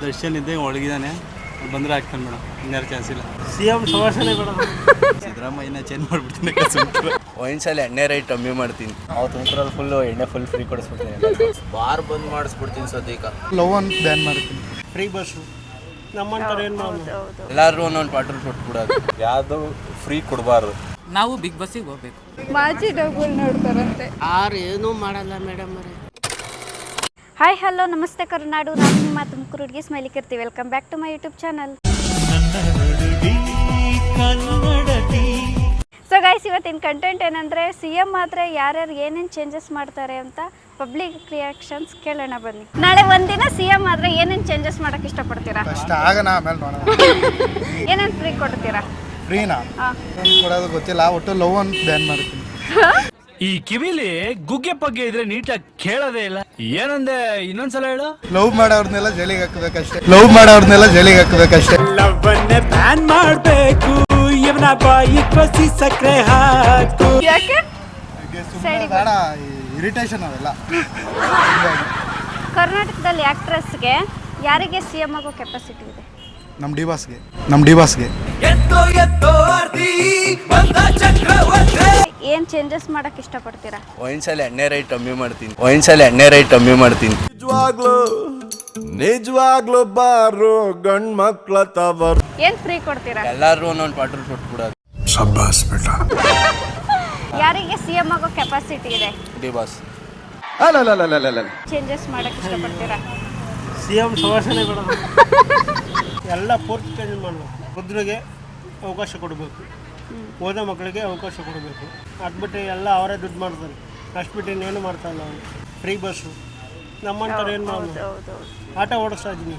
ದರ್ಶನ್ ಇದ್ದೇ ಒಳಗಿದ್ದಾನೆ, ಬಂದರೆ ಆಗ್ತಾನೆ ಮೇಡಮ್, ಇನ್ಯಾರು ಚಾನ್ಸ್ ಇಲ್ಲ. CM ಶೋಭಾಷಣೆ ಬೇಡ, ಸಿದ್ದರಾಮಯ್ಯನ ಚೇಂಜ್ ಮಾಡಿಬಿಡ್ತೀನಿ. ವೈನ್ಸಲ್ಲಿ ಎಣ್ಣೆ ರೈಟ್ ಕಮ್ಮಿ ಮಾಡ್ತೀನಿ. ನಾವು ತುಮಕೂರಲ್ಲಿ ಫುಲ್ಲು ಎಣ್ಣೆ ಫ್ರೀ ಕೊಡಿಸ್ಬಿಡ್ತೀನಿ. ಬಾರ್ ಬಂದ್ ಮಾಡಿಸ್ಬಿಡ್ತೀನಿ ಸದ್ಯಕ್ಕ. ಲವ್ ಅಂತ ಬ್ಯಾನ್ ಮಾಡ್ತೀನಿ. ಫ್ರೀ ಬಸ್ಸು ನಮ್ಮಂತಾರೆ ಏನು ಮಾಡೋದು, ಎಲ್ಲರೂ ಒಂದೊಂದು ಪಾಟ್ರಲ್ಲಿ ಕೊಟ್ಬಿಡೋದು. ಯಾವುದು ಫ್ರೀ ಕೊಡಬಾರ್ದು. ನಾವು ಬಿಗ್ ಬಸ್ಸಿಗೆ ಹೋಗ್ಬೇಕು. ಮಾಜಿ ಡಬ್ಬುಲ್ ನೋಡ್ತಾರಂತೆ. ಯಾರು ಏನೂ ಮಾಡಲ್ಲ ಮೇಡಮ್ ಅವರೇ. ಹಾಯ್ ಹಲೋ ನಮಸ್ತೆ ಕರುನಾಡು, ನಾನು ನಿಮ್ಮ ತುಮಕೂರು ಹುಡುಗಿ smiley Keerthi. Welcome back to my YouTube channel. So guys, ಇವತ್ತಿನ ಕಂಟೆಂಟ್ ಏನಂದರೆ CM ಆದರೆ ಯಾರ್ಯಾರು ಏನೇನು ಚೇಂಜಸ್ ಮಾಡ್ತಾರೆ ಅಂತ ಪಬ್ಲಿಕ್ ರಿಯಾಕ್ಷನ್ಸ್ ಕೇಳೋಣ ಬನ್ನಿ. ನಾಳೆ ಒಂದಿನ CM ಆದರೆ ಏನೇನು ಚೇಂಜಸ್ ಮಾಡೋಕ್ಕೆ ಇಷ್ಟಪಡ್ತೀರಾ? ಫಸ್ಟ್ ಆಗೋಣ, ಆಮೇಲೆ ನೋಡೋಣ. ಏನೇನು ಫ್ರೀ ಕೊಡ್ತೀರಾ? ಫ್ರೀನಾ ಕೊಡೋದು ಗೊತ್ತಿಲ್ಲ, ಒಟ್ಟು ಲವ್ ಅಂತ ಬ್ಯಾನ್ ಮಾಡ್ತೀನಿ. ಈ ಕಿವಿಲಿ ಗುಗ್ಗೆ ಪಗ್ಗೆ ಇದ್ರೆ ನೀಟಾಗಿ ಕೇಳೋದೇ ಇಲ್ಲ. ಏನಂದೆ ಇನ್ನೊಂದ್ಸಲ ಹೇಳು. ಲವ್ ಮಾಡೋರ್ನೆಲ್ಲ ಜೈಲಿಗೆ ಹಾಕಬೇಕಷ್ಟೇ. ಲವ್ ಮಾಡೋರ್ನೆಲ್ಲ ಜೈಲಿಗೆ ಹಾಕಬೇಕಷ್ಟೇ. ಲವ್ವನ್ನೇ ಬ್ಯಾನ್ ಮಾಡ್ಬೇಕು, ಇವನ ಬಾಯಿ ಕಸಿ ಸಕ್ಕರೆ ಹಾಕು. ಯಾಕೆ ಸುಮ್ಮನೆ ಬೇಡ, ಇರಿಟೇಷನ್ ಅವೆಲ್ಲ. ಕರ್ನಾಟಕದಲ್ಲಿ ಆ್ಯಕ್ಟ್ರೆಸ್ಗೆ ಯಾರಿಗೆ CM ಆಗೋ ಕೆಪಾಸಿಟಿ ಇದೆ? ನಮ್ಮ ಡಿ ಬಾಸ್ಗೆ ಏನು ಚೇಂಜಸ್ ಮಾಡೋಕ್ಕೆ ಇಷ್ಟಪಡ್ತೀರಾ? ವೈನ್ಸಲ್ಲಿ ಎಣ್ಣೆ ರೈಟ್ ಕಮ್ಮಿ ಮಾಡ್ತೀನಿ. ನಿಜವಾಗ್ಲೂ ಬಾರು ಗಂಡ್ ಮಕ್ಳ ತವರು. ಏನು ಫ್ರೀ ಕೊಡ್ತೀರಾ? ಎಲ್ಲರೂ ಒಂದೊಂದು ಪಾಟ್ರಲ್ಲಿ ಕೊಟ್ಬಿಡೋದು. ಯಾರಿಗೆ CM ಆಗೋ ಕೆಪಾಸಿಟಿ ಇದೆ? D boss. ಚೇಂಜಸ್ ಮಾಡೋಕ್ಕೆ ಇಷ್ಟಪಡ್ತೀರಾ? CM ಶೋಭಾಷಣೆ ಬೇಡ, ಎಲ್ಲ ಪೂರ್ತಿ ಚೇಂಜ್ ಮಾಡಬೇಕು. ವೃದ್ಧರಿಗೆ ಅವಕಾಶ ಕೊಡಬೇಕು, ಓದೋ ಮಕ್ಕಳಿಗೆ ಅವಕಾಶ ಕೊಡಬೇಕು. ಅದ್ಬಿಟ್ಟು ಎಲ್ಲ ಅವರೇ ದುಡ್ಡು ಮಾಡ್ತಾರೆ, ಅಷ್ಟು ಬಿಟ್ಟು ಇನ್ನೇನು ಮಾಡ್ತಾ ಇಲ್ಲ ಅವರು. ಫ್ರೀ ಬಸ್ಸು ನಮ್ಮಂತಾರೆ ಏನು ಮಾಡೋದು, ಆಟೋ ಓಡಿಸ್ತಾ ಇದ್ದೀನಿ,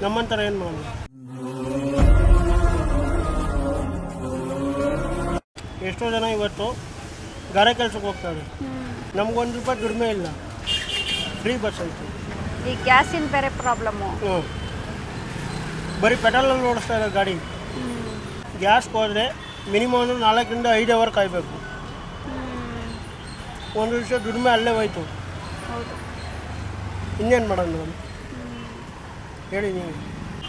ನಮ್ಮಂತಾರೆ ಏನು ಮಾಡೋದು. ಎಷ್ಟೋ ಜನ ಇವತ್ತು ಗಾರೆ ಕೆಲಸಕ್ಕೆ ಹೋಗ್ತಾರೆ, ನಮ್ಗೊಂದು ರೂಪಾಯಿ ದುಡಿಮೆ ಇಲ್ಲ, ಫ್ರೀ ಬಸ್ ಆಯಿತು. ಈ ಗ್ಯಾಸಿನ ಬೇರೆ ಪ್ರಾಬ್ಲಮ್ಮು. ಬರೀ ಪೆಟ್ರೋಲಲ್ಲಿ ಓಡಿಸ್ತಾ ಇರೋ ಗಾಡಿ. ಗ್ಯಾಸ್ಗೆ ಹೋದರೆ ಮಿನಿಮಮ್ 4 ರಿಂದ 5 ಅವರ್ ಕಾಯಬೇಕು. ಒಂದು ವರ್ಷ ದುಡಿಮೆ ಅಲ್ಲೇ ಹೋಯ್ತು, ಇನ್ನೇನು ಮಾಡೋದು ಮೇಡಮ್ ಹೇಳಿ ನೀವು.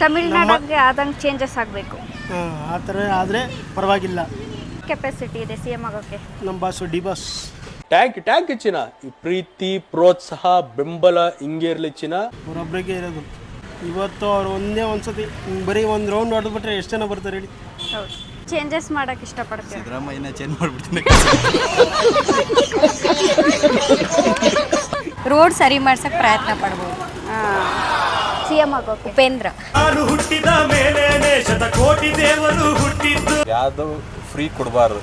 ತಮಿಳ್ನಾಡಿಗೆ ಆದಂಗೆ ಚೇಂಜಸ್ ಆಗಬೇಕು. ಆ ಥರ ಆದರೆ ಪರವಾಗಿಲ್ಲ. ಕೆಪಾಸಿಟಿ ಇದೆ CM ಆಗೋಕ್ಕೆ? ನಮ್ಮ ಬಾಸು ಡಿ ಬಾಸ್. ಟ್ಯಾಂಕ್ ಹೆಚ್ಚಿನ ಈ ಪ್ರೀತಿ ಪ್ರೋತ್ಸಾಹ ಬೆಂಬಲ ಹಿಂಗೆ ಇರಲಿ ಚಿನ್ನ. ಅವರೊಬ್ಬರಿಗೆ ಇರೋದು. ಇವತ್ತು ಅವ್ರು ಒಂದ್ಸತಿ ಬರೀ ಒಂದು ರೌಂಡ್ ಹೊಡೆದ್ಬಿಟ್ರೆ ಎಷ್ಟು ಜನ ಬರ್ತಾರೆ ಹೇಳಿ. ಹೌದು. ಚೇಂಜಸ್ ಮಾಡೋಕ್ಕೆ ಇಷ್ಟಪಡ್ತೀವಿ. ಸಿದ್ದರಾಮಯ್ಯನ ಚೇಂಜ್ ಮಾಡಿಬಿಡ್ತೀನಿ. ರೋಡ್ ಸರಿ ಮಾಡ್ಸಕ್ಕೆ ಪ್ರಯತ್ನ ಪಡ್ಬೋದು. CM ಆಗೋಕ್ಕೆ ಉಪೇಂದ್ರ. ಹುಟ್ಟಿದ ಮೇಲೆ ಶತಕೋಟಿ ದೇವರು ಹುಟ್ಟಿದ್ದು. ಯಾವುದು ಫ್ರೀ ಕೊಡಬಾರ್ದು,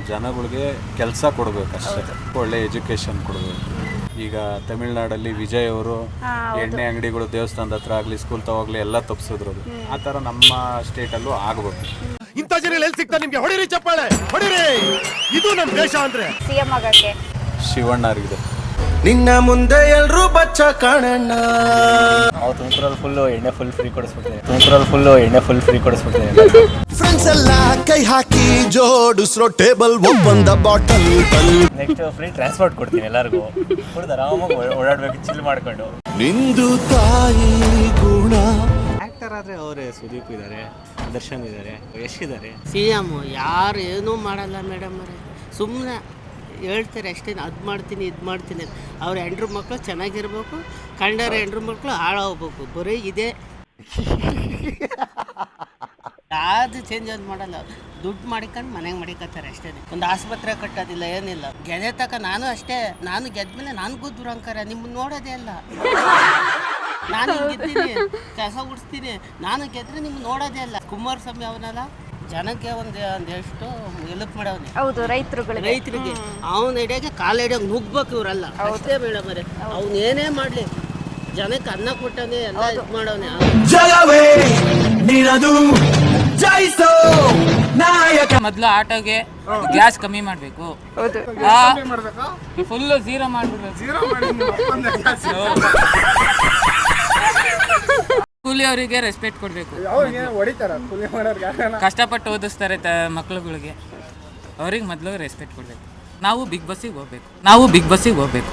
ಜನಗಳಿಗೆ ಕೆಲಸ ಕೊಡಬೇಕಷ್ಟೇ, ಒಳ್ಳೆ ಎಜುಕೇಷನ್ ಕೊಡಬೇಕು. ಈಗ ತಮಿಳ್ನಾಡಲ್ಲಿ ವಿಜಯ್ ಅವರು ಎಣ್ಣೆ ಅಂಗಡಿಗಳು ದೇವಸ್ಥಾನದ ಹತ್ರ ಆಗಲಿ ಸ್ಕೂಲ್ ತವಾಗ್ಲಿ ಎಲ್ಲ ತಪ್ಪಿಸಿದ್ರು. ಆ ಥರ ನಮ್ಮ ಸ್ಟೇಟಲ್ಲೂ ಆಗಬೇಕು. ಇಂಥ ಜನ ಎಲ್ಲಿ ಸಿಗ್ತಾರೆ ನಿಮ್ಗೆ? ಹೊಡಿರಿ ಚಪ್ಪಾಳೆ ಹೊಡಿರಿ, ಇದು ನಮ್ಮ ದೇಶ ಅಂದ್ರೆ. CM ಆಗೋಕ್ಕೆ ಶಿವಣ್ಣರಿಗಿದೆ. ನಿನ್ನ ಮುಂದೆ ಎಲ್ರೂ ಬಚ್ಚ ಕಾಣಣ್ಣ. ನಾವು ತುಮಕೂರಲ್ಲಿ ಫುಲ್ಲು ಎಣ್ಣೆ ಫ್ರೀ ಕೊಡಿಸ್ಬಿಡ್ತೀನಿ. ಫ್ರೆಂಡ್ಸ್ ಎಲ್ಲ ಕೈ ಹಾಕಿ ಜೋಡಿಸ್ರೋ ಟೇಬಲ್ ಒಪ್ಪಂದ ಬಾಟಲ್. ನೆಕ್ಸ್ಟ್ ಫ್ರೀ ಟ್ರಾನ್ಸ್ಪೋರ್ಟ್ ಕೊಡ್ತೀನಿ ಎಲ್ಲರಿಗೂ. ಕುಡ್ದು ಆರಾಮಾಗಿ ಓಡಾಡ್ಬೇಕು, ಚಿಲ್ ಮಾಡ್ಕೊಂಡು. ನಿಂದು ತಾಯಿ ಗುಣ. ಆ್ಯಕ್ಟರ್ ಆದರೆ ಅವರೇ ಸುದೀಪ್ ಇದ್ದಾರೆ, ದರ್ಶನ್ ಇದ್ದಾರೆ, ಯಶ್ ಇದ್ದಾರೆ. CM ಯಾರು ಏನೂ ಮಾಡಲ್ಲ ಮೇಡಮ್ ಅವರೇ. ಸುಮ್ಮನೆ ಹೇಳ್ತಾರೆ ಅಷ್ಟೇ, ಅದು ಮಾಡ್ತೀನಿ ಇದು ಮಾಡ್ತೀನಿ. ಅವ್ರ ಹೆಂಡ್ರು ಮಕ್ಕಳು ಚೆನ್ನಾಗಿರ್ಬೇಕು, ಕಂಡರ ಹೆಂಡ್ರು ಮಕ್ಕಳು ಹಾಳಾಗ್ಬೇಕು. ಬರೀ ಇದೆ, ಯಾವುದು ಚೇಂಜ್ ಅದು ಮಾಡಲ್ಲ. ದುಡ್ಡು ಮಾಡಿಕೊಂಡು ಮನೆಗೆ ಮಡಿಕತ್ತಾರೆ ಅಷ್ಟೇ. ಒಂದು ಆಸ್ಪತ್ರೆ ಕಟ್ಟೋದಿಲ್ಲ, ಏನಿಲ್ಲ. ಗೆದ್ದೆ ತಕ ನಾನು ಅಷ್ಟೇ, ನಾನು ಗೆದ್ಮೇಲೆ ನನಗೂ ದುರಂಕಾರ. ನಿಮ್ಮನ್ನ ನೋಡೋದೇ ಅಲ್ಲ. ನಾನು ಗೆದ್ದೀನಿ, ಕಸ ಗುಡಿಸ್ತೀನಿ, ನಾನು ಗೆದ್ರೆ ನಿಮ್ಗೆ ನೋಡೋದೇ ಅಲ್ಲ. ಕುಮಾರಸ್ವಾಮಿ ಅವನಲ್ಲ, ಜನಕ್ಕೆ ಒಂದೆಷ್ಟು ಹೆಲ್ಪ್ ಮಾಡವನೆ. ಹೌದು, ರೈತರಿಗೆ ಅವನ ಎಡೆಗೆ ಕಾಲು ಎಡೆಗೆ ನುಗ್ಬೇಕು ಇವರೆಲ್ಲ. ಅಷ್ಟೇ ಮೇಡಮ್ ಅವರೇ. ಅವ್ನು ಏನೇ ಮಾಡಲಿ ಜನಕ್ಕೆ ಅನ್ನ ಕೊಟ್ಟವನೇ, ಎಲ್ಲ ಇದು ಮಾಡವನೆ. ಮೊದಲು ಆಟೋಗೆ ಗ್ಯಾಸ್ ಕಮ್ಮಿ ಮಾಡಬೇಕು, ಫುಲ್ ಝೀರೋ ಮಾಡಿಬಿಡ್ಬೇಕು. ಕೂಲಿಯವರಿಗೆ ರೆಸ್ಪೆಕ್ಟ್ ಕೊಡಬೇಕು. ಕಷ್ಟಪಟ್ಟು ಓದಿಸ್ತಾರೆ ಮಕ್ಳುಗಳಿಗೆ, ಅವ್ರಿಗೆ ಮೊದಲು ರೆಸ್ಪೆಕ್ಟ್ ಕೊಡಬೇಕು. ನಾವು ಬಿಗ್ ಬಸ್ಸಿಗೆ ಹೋಗ್ಬೇಕು.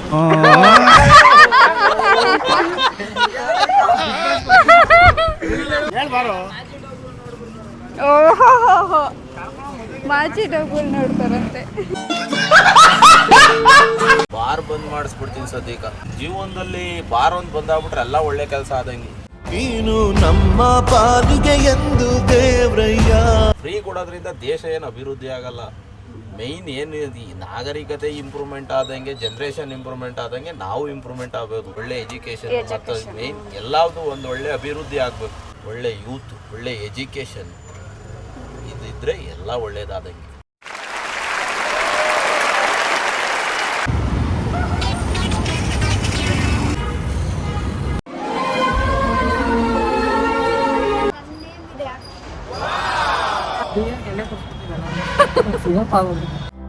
ಬಾರೋ. ಓಹೋ ಮಾಜಿ ಡಬ್ಬಲ್ ನೋಡ್ತಾರಂತೆ. ಬಾರ್ ಬಂದ್ ಮಾಡಿಸ್ಬಿಡ್ತೀನಿ ಸದ್ಯಕ್ಕೆ. ಜೀವನದಲ್ಲಿ ಬಾರ್ ಒಂದು ಬಂದಾಗ್ಬಿಟ್ರೆ ಎಲ್ಲ ಒಳ್ಳೆ ಕೆಲಸ ಆದಂಗೆ. ನೀನು ನಮ್ಮ ಪಾಲಿಗೆ ಎಂದು ದೇವ್ರಯ್ಯ. ಫ್ರೀ ಕೊಡೋದ್ರಿಂದ ದೇಶ ಏನು ಅಭಿವೃದ್ಧಿ ಆಗಲ್ಲ. ಮೈನ್ ಏನು ಈ ನಾಗರಿಕತೆ ಇಂಪ್ರೂವ್ಮೆಂಟ್ ಆದಂಗೆ, ಜನ್ರೇಷನ್ ಇಂಪ್ರೂವ್ಮೆಂಟ್ ಆದಂಗೆ ನಾವು ಇಂಪ್ರೂವ್ಮೆಂಟ್ ಆಗಬೇಕು. ಒಳ್ಳೆ ಎಜುಕೇಷನ್ ಮತ್ತು ಮೈನ್ ಎಲ್ಲಾವುದು ಒಂದು ಒಳ್ಳೆ ಅಭಿವೃದ್ಧಿ ಆಗಬೇಕು. ಒಳ್ಳೆ ಯೂತ್, ಒಳ್ಳೆ ಎಜುಕೇಷನ್ ಇದಿದ್ರೆ ಎಲ್ಲ ಒಳ್ಳೇದಾದಂಗೆ.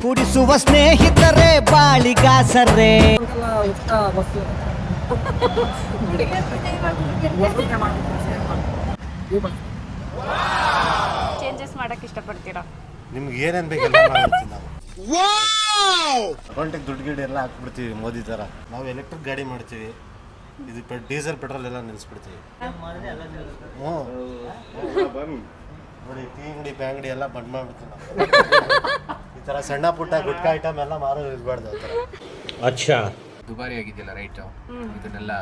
ಕುಡಿಸುವ ಸ್ನೇಹಿತರೆ ಬಾಳಿಗಾಸರೇ. ಚೇಂಜಸ್ ಮಾಡಕ್ ಇಷ್ಟಪಡ್ತೀರಾ? ನಿಮ್ಗೆ ಏನೇನು ಬೇಕೆಲ್ಲ ಮಾಡ್ತೀವಿ ನಾವು. ಅಕೌಂಟಿಗೆ ದುಡ್ಡು ಗಿಡ ಎಲ್ಲ ಹಾಕ್ಬಿಡ್ತೀವಿ ಮೋದಿ ಥರ. ನಾವು ಎಲೆಕ್ಟ್ರಿಕ್ ಗಾಡಿ ಮಾಡ್ತೀವಿ. ಇದು ಡೀಸೆಲ್ ಪೆಟ್ರೋಲ್ ಎಲ್ಲ ನಿಲ್ಲಿಸ್ಬಿಡ್ತೀವಿ. ಹ್ಞೂ ನೋಡಿ, ಟೀ ಅಂಗಡಿ ಬ್ಯಾಂಗಡಿ ಎಲ್ಲ ಬಂದ್ ಮಾಡ್ಬಿಡ್ತೀವಿ ನಾವು. ಈ ಥರ ಸಣ್ಣ ಪುಟ್ಟ ಗುಟ್ಕಾ ಐಟಮ್ ಎಲ್ಲ ಮಾರೋದು ಇರಬಾರ್ದು ಆ ಥರ. ಅಚ್ಚಾ, ದುಬಾರಿ ಆಗಿದೆಯಲ್ಲ ರೈಟು, ಇದನ್ನೆಲ್ಲ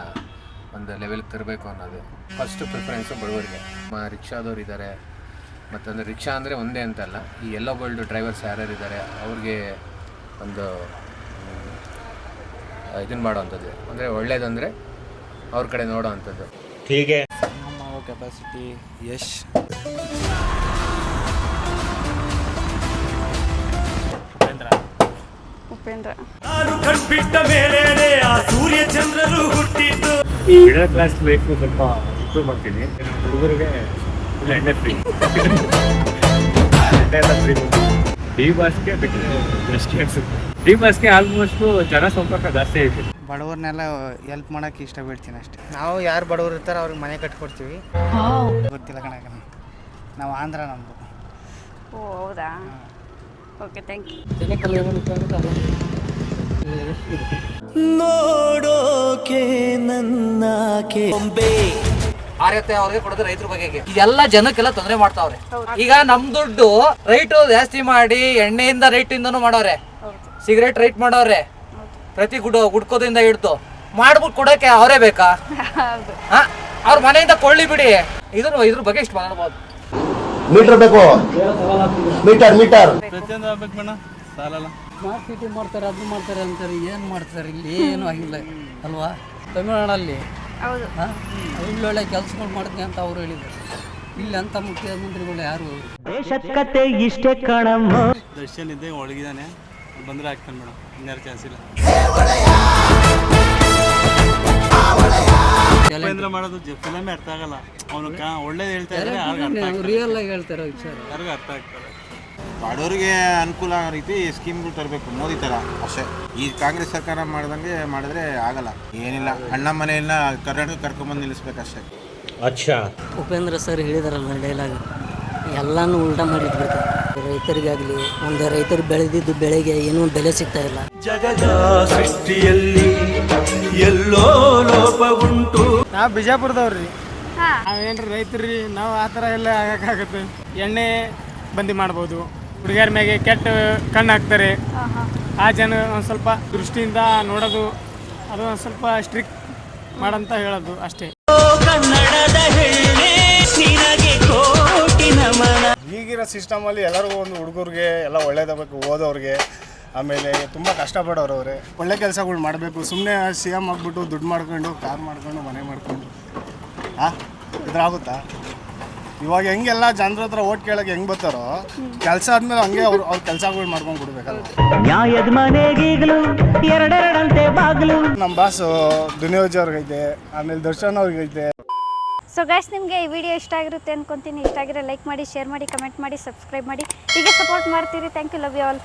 ಒಂದು ಲೆವೆಲ್ಗೆ ತರಬೇಕು ಅನ್ನೋದು ಫಸ್ಟ್ ಪ್ರಿಫರೆನ್ಸು ಬಡವರಿಗೆ. ರಿಕ್ಷಾದವ್ರು ಇದ್ದಾರೆ, ಮತ್ತೊಂದು ರಿಕ್ಷಾ ಅಂದರೆ ಒಂದೇ ಅಂತಲ್ಲ, ಈ ಎಲ್ಲೋ ಗೋಲ್ಡ್ ಡ್ರೈವರ್ಸ್ ಯಾರ್ಯಾರು ಇದ್ದಾರೆ ಅವ್ರಿಗೆ ಒಂದು ಇದನ್ನು ಮಾಡೋವಂಥದ್ದು, ಅಂದರೆ ಒಳ್ಳೇದಂದರೆ ಅವ್ರ ಕಡೆ ನೋಡೋ ಅಂಥದ್ದು. ಹೀಗೆ ಕೆಪಾಸಿಟಿ ಯಶ್ ಉಪೇಂದ್ರ. ಈ ಮಿಡಲ್ ಕ್ಲಾಸ್ ಲೈಫ್ ಸ್ವಲ್ಪ ಇಂಪ್ರೂವ್ ಮಾಡ್ತೀನಿ. ಹುಡುಗರಿಗೆ ಎಣ್ಣೆ ಫ್ರೀ, ಎಣ್ಣೆ ಎಲ್ಲ ಫ್ರೀ. ಡಿ ಬಾಸ್ಗೆ ಬೆಸ್ಟ್ ಅನ್ಸುತ್ತೆ. ಡಿ ಬಾಸ್ಗೆ ಆಲ್ಮೋಸ್ಟ್ ಜನ ಸಂಪರ್ಕ ಜಾಸ್ತಿ ಐತೆ. ಬಡವ್ರನ್ನೆಲ್ಲ ಹೆಲ್ಪ್ ಮಾಡಕ್ಕೆ ಇಷ್ಟಪಡ್ತೀನಿ ಅಷ್ಟೇ. ನಾವು ಯಾರು ಬಡವರು ಇರ್ತಾರೋ ಅವ್ರಿಗೆ ಮನೆ ಕಟ್ಕೊಡ್ತೀವಿ. ಗೊತ್ತಿಲ್ಲ ಕಣಕ, ನಾವು ಆಂಧ್ರ ನಮ್ಮದು. ಓ ಹೌದಾ, ಓಕೆ, ಥ್ಯಾಂಕ್ ಯು. ನೋಡೋಕೆ ನನ್ನ ಕೆಂಬೆ. ಆರ್ಯತೆ ಅವ್ರಿಗೆ ಕೊಡೋದು ರೈತರ ಬಗೆಗೆ. ಇದೆಲ್ಲ ಜನಕ್ಕೆಲ್ಲ ತೊಂದರೆ ಮಾಡ್ತಾವ್ರೆ. ಈಗ ನಮ್ ದುಡ್ಡು ರೈಟ್ ಜಾಸ್ತಿ ಮಾಡಿ ಎಣ್ಣೆಯಿಂದ ರೈಟ್ ಇಂದನೂ ಮಾಡವ್ರೆ, ಸಿಗರೇಟ್ ರೈಟ್ ಮಾಡವ್ರೆ, ಪ್ರತಿ ಗುಡ್ಕೋದಿಂದ ಹಿಡ್ದು ಮಾಡ್ಬಿಟ್ಟು ಕೊಡೋಕೆ ಅವರೇ ಬೇಕಾ? ಅವ್ರ ಮನೆಯಿಂದ ಕೊಳ್ಳಿ ಬಿಡಿ. ಇದ್ರ ಬಗ್ಗೆ ಇಷ್ಟು ಮಾತಾಡ್ಬೋದು. ಮೀಟರ್ ಬೇಕು, ಮೀಟರ್ ಪ್ರತಿಯೊಂದು ಆಗ್ಬೇಕು ಮೇಡಮ್, ಸಾಲಲ್ಲ. ಸ್ಮಾರ್ಟ್ ಸಿಟಿ ಮಾಡ್ತಾರೆ, ಅದು ಮಾಡ್ತಾರೆ ಅಂತಾರೆ, ಏನು ಮಾಡ್ತಾರೆ? ಇಲ್ಲಿ ಏನು ಆಗಿಲ್ಲ ಅಲ್ವಾ? ತಮಿಳ್ನಾಡಲ್ಲಿ ಹೌದು, ಒಳ್ಳೊಳ್ಳೆ ಕೆಲಸಗಳು ಮಾಡ್ತೀನಿ ಅಂತ ಅವರು ಹೇಳಿದ್ರು. ಇಲ್ಲಿ ಅಂತ ಮುಖ್ಯಮಂತ್ರಿಗಳು ಯಾರು? ದೇಶಕ್ಕತೆ ಇಷ್ಟೇ ಕಣಮ್ಮ. ದರ್ಶನ್ ಇದ್ದೇ ಒಳಗಿದ್ದಾನೆ, ಬಂದರೆ ಆಗ್ತಾನೆ ಮೇಡಮ್, ಇನ್ಯಾರು ಚಾನ್ಸ್ ಇಲ್ಲ. ಉಪೇಂದ್ರ ಮಾಡೋದು ಫಿಲಮೇ ಅರ್ಥ ಆಗಲ್ಲ. ಅವನು ಒಳ್ಳೇದು ಹೇಳ್ತಾ ಇದ್ದಾರೆ, ರಿಯಲ್ ಆಗಿ ಹೇಳ್ತಾರೆ ವಿಚಾರ, ಯಾರಿಗೂ ಅರ್ಥ ಆಗ್ತಾರೆ. ಬಡವರಿಗೆ ಅನುಕೂಲ ಆಗೋ ರೀತಿ ಸ್ಕೀಮ್ಗಳು ತರಬೇಕು ಮೋದಿ ಥರ ಅಷ್ಟೇ. ಈ ಕಾಂಗ್ರೆಸ್ ಸರ್ಕಾರ ಮಾಡ್ದಂಗೆ ಮಾಡಿದ್ರೆ ಆಗಲ್ಲ. ಏನಿಲ್ಲ, ಅಣ್ಣ ಮನೆಯನ್ನ ಕರ್ನಾಟಕ ಕರ್ಕೊಂಬಂದು ನಿಲ್ಲಿಸ್ಬೇಕಷ್ಟೇ. ಅಚ್ಚಾ, ಉಪೇಂದ್ರ ಸರ್ ಹೇಳಿದಾರಲ್ಲ ಡೈಲಾಗ್, ಎಲ್ಲಾನು ಉಲ್ಟಾ ಮಾಡಿಟ್ಬಿಡ್ತಾರೆ. ರೈತರಿಗಾಗಲಿ, ಒಂದು ರೈತರು ಬೆಳೆದಿದ್ದು ಬೆಳೆಗೆ ಏನೂ ಬೆಲೆ ಸಿಗ್ತಾ ಇಲ್ಲ. ಜಗದ ಸೃಷ್ಟಿಯಲ್ಲಿ ಎಲ್ಲೋ ಲೋಪ ಉಂಟು. ನಾವು ಬಿಜಾಪುರದವ್ರಿ, ಹಾ, ನಾವೇನ್ರಿ ರೈತರಿ, ನಾವು ಆ ಥರ ಎಲ್ಲ ಆಗಕ್ಕಾಗತ್ತೆ. ಎಣ್ಣೆ ಬಂದಿ ಮಾಡ್ಬೋದು, ಹುಡುಗಿಯರ ಮ್ಯಾಗೆ ಕೆಟ್ಟ ಕಣ್ಣು ಹಾಕ್ತಾರೆ. ಆ ಜನ ಒಂದು ಸ್ವಲ್ಪ ದೃಷ್ಟಿಯಿಂದ ನೋಡೋದು, ಅದು ಒಂದು ಸ್ವಲ್ಪ ಸ್ಟ್ರಿಕ್ಟ್ ಮಾಡಂತ ಹೇಳೋದು ಅಷ್ಟೇ. ಈಗಿರೋ ಸಿಸ್ಟಮಲ್ಲಿ ಎಲ್ಲರಿಗೂ ಒಂದು ಹುಡುಗರಿಗೆ ಎಲ್ಲ ಒಳ್ಳೇದಾಗಬೇಕು, ಓದೋರಿಗೆ, ಆಮೇಲೆ ತುಂಬ ಕಷ್ಟಪಡೋರವ್ರೆ ಒಳ್ಳೆ ಕೆಲಸಗಳು ಮಾಡಬೇಕು. ಸುಮ್ಮನೆ CM ಆಗಿಬಿಟ್ಟು ದುಡ್ಡು ಮಾಡ್ಕೊಂಡು, ಕಾರ್ ಮಾಡ್ಕೊಂಡು, ಮನೆ ಮಾಡ್ಕೊಂಡು ಇದ್ರಾಗುತ್ತಾ? ಇವಾಗ ಹೆಂಗೆಲ್ಲ ಜನರ ಹತ್ರ ಓಟ್ ಕೇಳಕ್ಕೆ ಹೆಂಗೆ ಬರ್ತಾರೋ, ಕೆಲಸ ಆದ್ಮೇಲೆ ಹಂಗೆ ಅವ್ರ ಕೆಲಸಗಳು ಮಾಡ್ಕೊಂಡು ಕೊಡ್ಬೇಕಲ್ಲ. ನ್ಯಾಯದ ಮನೆಗೀಗಲು ಎರಡೆರಡಂತೆ ಬಾಗಿಲು. ನಮ್ಮ ಬಾಸು ದುನಿಯೋಜ್ ಅವ್ರಿಗೈತೆ, ಆಮೇಲೆ ದರ್ಶನ್ ಅವ್ರಿಗೈತೆ. ಸೊ ಗೈಸ್, ನಿಮಗೆ ಈ ವಿಡಿಯೋ ಇಷ್ಟ ಆಗಿರುತ್ತೆ ಅನ್ಕೊಂತೀನಿ. ಇಷ್ಟ ಆಗಿರೋ ಲೈಕ್ ಮಾಡಿ, ಶೇರ್ ಮಾಡಿ, ಕಮೆಂಟ್ ಮಾಡಿ, ಸಬ್ಸ್ಕ್ರೈಬ್ ಮಾಡಿ. ಹೀಗೆ ಸಪೋರ್ಟ್ ಮಾಡ್ತೀರಿ. Thank you, love you all.